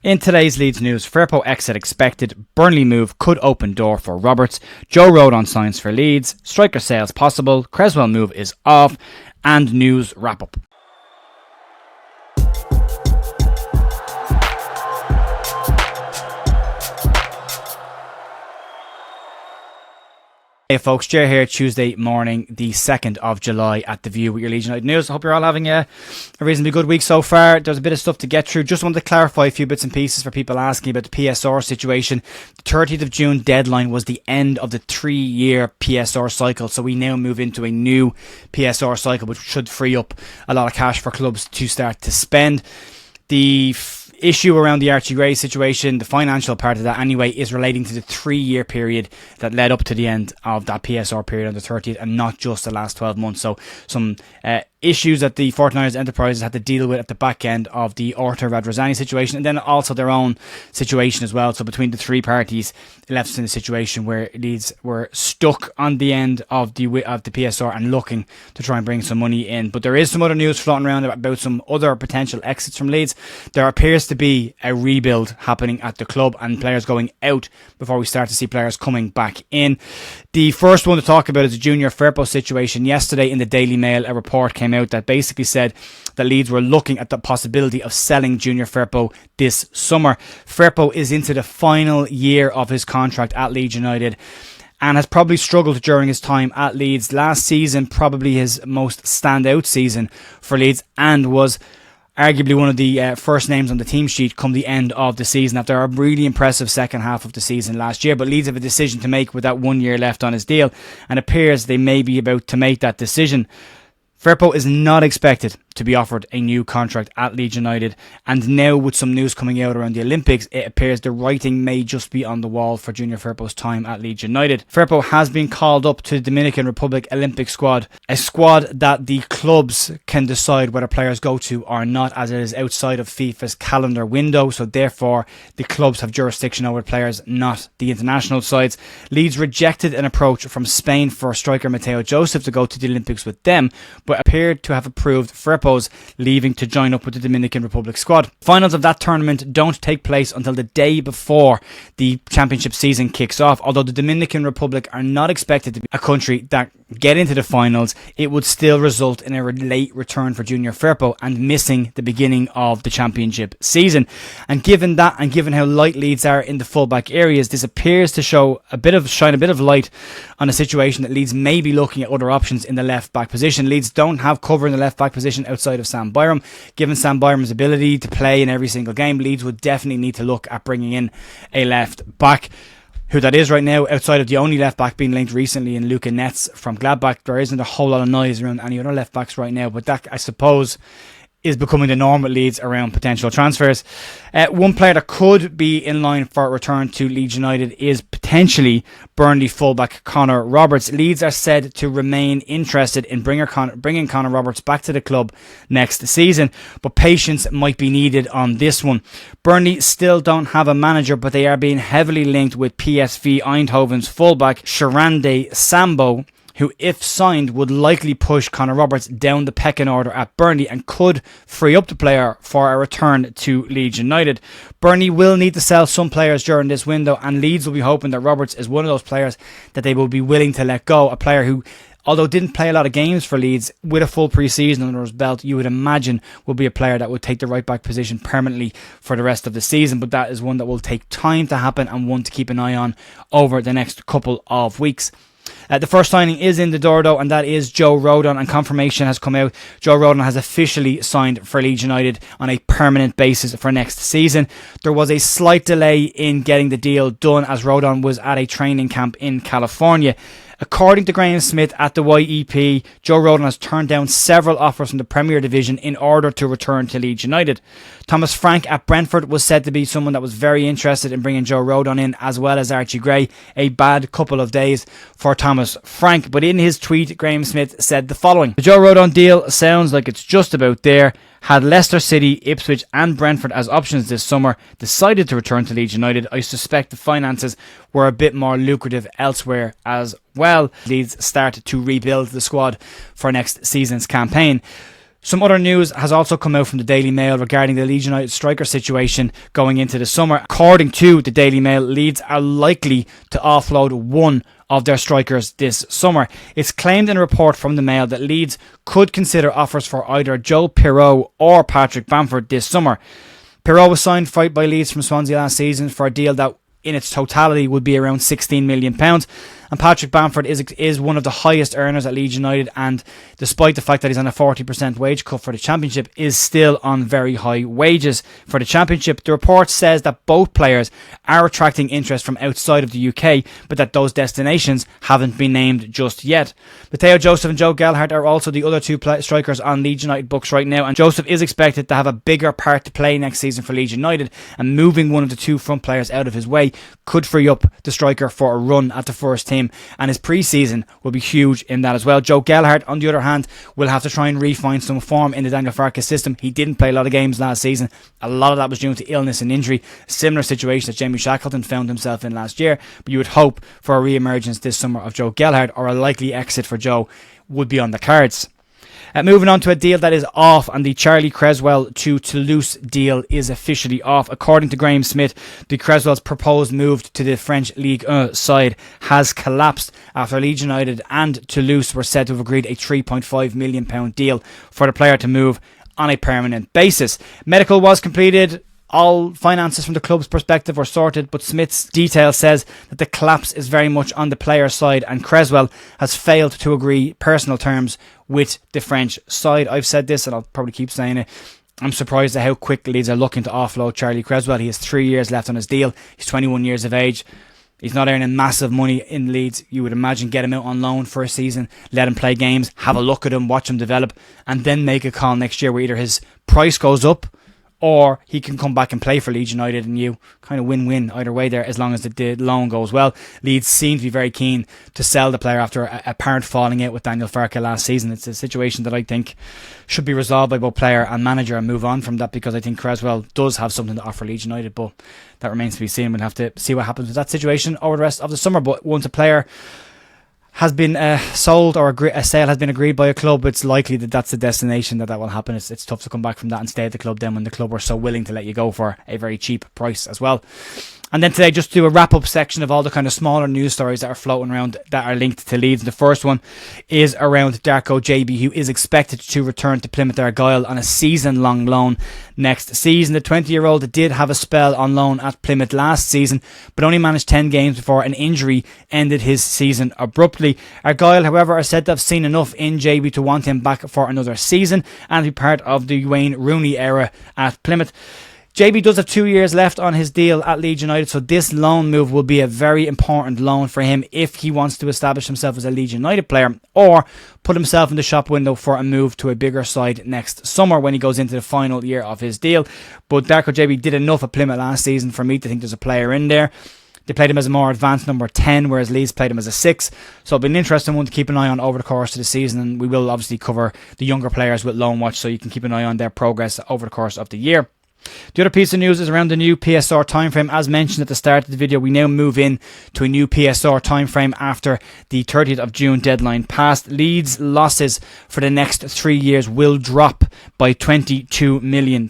In today's Leeds news, Firpo exit expected, Burnley move could open door for Roberts, Joe Rodon signs for Leeds, striker sales possible, Cresswell move is off, and news wrap up. Hey folks, Jay here, Tuesday morning, the 2nd of July at The View with your Leeds United news. I hope you're all having a reasonably good week so far. There's a bit of stuff to get through. Just wanted to clarify a few bits and pieces for people asking about the PSR situation. The 30th of June deadline was the end of the 3-year PSR cycle, so we now move into a new PSR cycle, which should free up a lot of cash for clubs to start to spend. The issue around the Archie Gray situation, the financial part of that anyway, is relating to the 3-year period that led up to the end of that PSR period on the 30th and not just the last 12 months. So some issues that the 49ers Enterprises had to deal with at the back end of the Orta Radrazani situation, and then also their own situation as well. So between the three parties, it left us in a situation where Leeds were stuck on the end of the PSR and looking to try and bring some money in. But there is some other news floating around about some other potential exits from Leeds. There appears to be a rebuild happening at the club and players going out before we start to see players coming back in. The first one to talk about is the Junior Firpo situation. Yesterday in the Daily Mail, a report came out that basically said that Leeds were looking at the possibility of selling Junior Firpo this summer. Firpo is into the final year of his contract at Leeds United and has probably struggled during his time at Leeds. Last season, probably his most standout season for Leeds, and was arguably one of the first names on the team sheet come the end of the season after a really impressive second half of the season last year. But Leeds have a decision to make with that 1 year left on his deal, and it appears they may be about to make that decision. Firpo is not expected to be offered a new contract at Leeds United, and now with some news coming out around the Olympics, it appears the writing may just be on the wall for Junior Firpo's time at Leeds United. Firpo has been called up to the Dominican Republic Olympic squad, a squad that the clubs can decide whether players go to or not, as it is outside of FIFA's calendar window, so therefore the clubs have jurisdiction over players, not the international sides. Leeds rejected an approach from Spain for striker Mateo Joseph to go to the Olympics with them, but appeared to have approved Firpo's leaving to join up with the Dominican Republic squad. Finals of that tournament don't take place until the day before the championship season kicks off. Although the Dominican Republic are not expected to be a country that get into the finals, it would still result in a late return for Junior Firpo and missing the beginning of the championship season. And given that, and given how light Leeds are in the fullback areas, this appears to shine a bit of light on a situation that Leeds may be looking at other options in the left back position. Leeds don't have cover in the left back position outside of Sam Byram. Given Sam Byram's ability to play in every single game, Leeds would definitely need to look at bringing in a left back. Who that is right now, outside of the only left back being linked recently in Luca Netz from Gladbach, there isn't a whole lot of noise around any other left backs right now, but that, I suppose, is becoming the norm at Leeds around potential transfers. One player that could be in line for a return to Leeds United is potentially Burnley fullback Connor Roberts. Leeds are said to remain interested in bringing Connor Roberts back to the club next season, but patience might be needed on this one. Burnley still don't have a manager, but they are being heavily linked with PSV Eindhoven's fullback Sharande Sambo, who, if signed, would likely push Connor Roberts down the pecking order at Burnley and could free up the player for a return to Leeds United. Burnley will need to sell some players during this window, and Leeds will be hoping that Roberts is one of those players that they will be willing to let go. A player who, although didn't play a lot of games for Leeds, with a full pre-season under his belt, you would imagine will be a player that would take the right back position permanently for the rest of the season. But that is one that will take time to happen and one to keep an eye on over the next couple of weeks. The first signing is in the door though, and that is Joe Rodon, and confirmation has come out. Joe Rodon has officially signed for Leeds United on a permanent basis for next season. There was a slight delay in getting the deal done as Rodon was at a training camp in California. According to Graham Smith at the YEP, Joe Rodon has turned down several offers from the Premier Division in order to return to Leeds United. Thomas Frank at Brentford was said to be someone that was very interested in bringing Joe Rodon in, as well as Archie Gray. A bad couple of days for Thomas Frank, but in his tweet, Graham Smith said the following: "The Joe Rodon deal sounds like it's just about there. Had Leicester City, Ipswich and Brentford as options this summer, decided to return to Leeds United. I suspect the finances were a bit more lucrative elsewhere as well." Leeds start to rebuild the squad for next season's campaign. Some other news has also come out from the Daily Mail regarding the Leeds United striker situation going into the summer. According to the Daily Mail, Leeds are likely to offload one of their strikers this summer. It's claimed in a report from the Mail that Leeds could consider offers for either Joe Piroe or Patrick Bamford this summer. Piroe was signed by Leeds from Swansea last season for a deal that in its totality would be around £16 million. And Patrick Bamford is one of the highest earners at Leeds United, and despite the fact that he's on a 40% wage cut for the Championship, is still on very high wages for the Championship. The report says that both players are attracting interest from outside of the UK, but that those destinations haven't been named just yet. Mateo Joseph and Joe Gelhardt are also the other two strikers on Leeds United books right now, and Joseph is expected to have a bigger part to play next season for Leeds United, and moving one of the two front players out of his way could free up the striker for a run at the first team, and his pre-season will be huge in that as well. Joe Gelhardt, on the other hand, will have to try and refine some form in the Daniel Farke system. He didn't play a lot of games last season. A lot of that was due to illness and injury, a similar situation that Jamie Shackleton found himself in last year, but you would hope for a re-emergence this summer of Joe Gelhardt, or a likely exit for Joe would be on the cards. Moving on to a deal that is off, and the Charlie Cresswell to Toulouse deal is officially off. According to Graham Smith, the Cresswell's proposed move to the French Ligue 1 side has collapsed after Leeds United and Toulouse were said to have agreed a £3.5 million deal for the player to move on a permanent basis. Medical was completed. All finances from the club's perspective were sorted, but Smith's detail says that the collapse is very much on the player's side, and Cresswell has failed to agree personal terms with the French side. I've said this, and I'll probably keep saying it. I'm surprised at how quick Leeds are looking to offload Charlie Cresswell. He has 3 years left on his deal. He's 21 years of age. He's not earning massive money in Leeds. You would imagine get him out on loan for a season, let him play games, have a look at him, watch him develop, and then make a call next year where either his price goes up or he can come back and play for Leeds United, and you kind of win-win either way there, as long as the loan goes well. Leeds seem to be very keen to sell the player after a apparent falling out with Daniel Farke last season. It's a situation that I think should be resolved by both player and manager and move on from that, because I think Cresswell does have something to offer Leeds United, but that remains to be seen. We'll have to see what happens with that situation over the rest of the summer. But once a player has been sold, or a sale has been agreed by a club, it's likely that that's the destination that will happen. It's tough to come back from that and stay at the club then when the club were so willing to let you go for a very cheap price as well. And then today, just do a wrap-up section of all the kind of smaller news stories that are floating around that are linked to Leeds. The first one is around Darko Gyabi, who is expected to return to Plymouth Argyle on a season-long loan next season. The 20-year-old did have a spell on loan at Plymouth last season, but only managed 10 games before an injury ended his season abruptly. Argyle, however, are said to have seen enough in Gyabi to want him back for another season and be part of the Wayne Rooney era at Plymouth. Gyabi does have 2 years left on his deal at Leeds United, so this loan move will be a very important loan for him if he wants to establish himself as a Leeds United player, or put himself in the shop window for a move to a bigger side next summer when he goes into the final year of his deal. But Darko Gyabi did enough at Plymouth last season for me to think there's a player in there. They played him as a more advanced number 10, whereas Leeds played him as a 6. So it'll be an interesting one to keep an eye on over the course of the season, and we will obviously cover the younger players with Loan Watch, so you can keep an eye on their progress over the course of the year. The other piece of news is around the new PSR timeframe. As mentioned at the start of the video, we now move in to a new PSR timeframe after the 30th of June deadline passed. Leeds' losses for the next 3 years will drop by £22 million.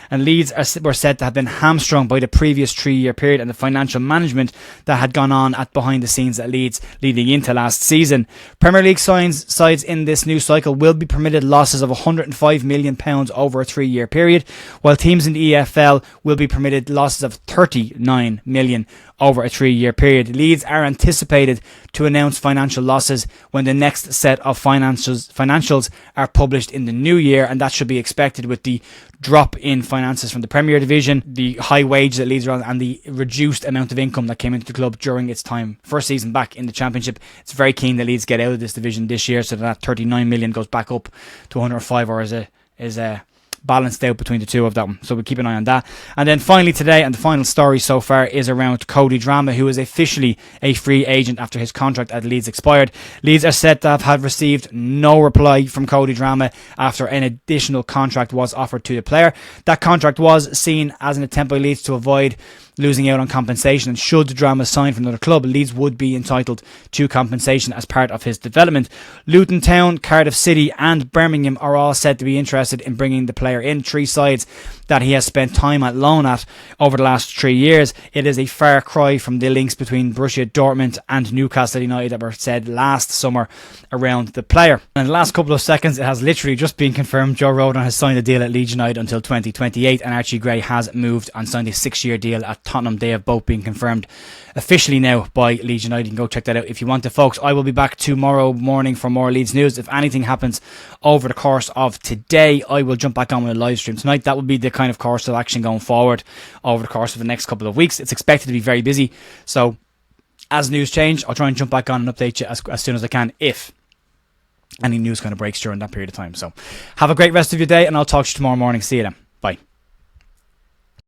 And Leeds were said to have been hamstrung by the previous 3-year period and the financial management that had gone on at behind the scenes at Leeds leading into last season. Premier League sides in this new cycle will be permitted losses of £105 million over a 3-year period, while teams in the EFL will be permitted losses of £39 million over a 3-year period. Leeds are anticipated to announce financial losses when the next set of financials are published in the new year, and that should be expected with the drop in finances from the Premier Division, the high wage that Leeds are on, and the reduced amount of income that came into the club during its time first season back in the Championship. It's very keen that Leeds get out of this division this year, so that £39 million goes back up to 105, or is balanced out between the two of them. So we'll keep an eye on that. And then finally today, and the final story so far, is around Cody Drama, who is officially a free agent after his contract at Leeds expired. Leeds are said to have received no reply from Cody Drama after an additional contract was offered to the player. That contract was seen as an attempt by Leeds to avoid losing out on compensation, and should the Drama sign for another club, Leeds would be entitled to compensation as part of his development. Luton Town, Cardiff City and Birmingham are all said to be interested in bringing the player in, 3 sides that he has spent time at loan at over the last 3 years. It is a far cry from the links between Borussia Dortmund and Newcastle United that were said last summer around the player. And in the last couple of seconds, it has literally just been confirmed Joe Rodon has signed a deal at Leeds United until 2028, and Archie Gray has moved and signed a 6-year deal at Tottenham. They have both been confirmed officially now by Leeds United. You can go check that out if you want to, folks. I will be back tomorrow morning for more Leeds news. If anything happens over the course of today, I will jump back on with a live stream tonight. That will be the kind of course of action going forward over the course of the next couple of weeks. It's expected to be very busy, so as news change, I'll try and jump back on and update you as soon as I can if any news kind of breaks during that period of time. So have a great rest of your day, and I'll talk to you tomorrow morning. See you then.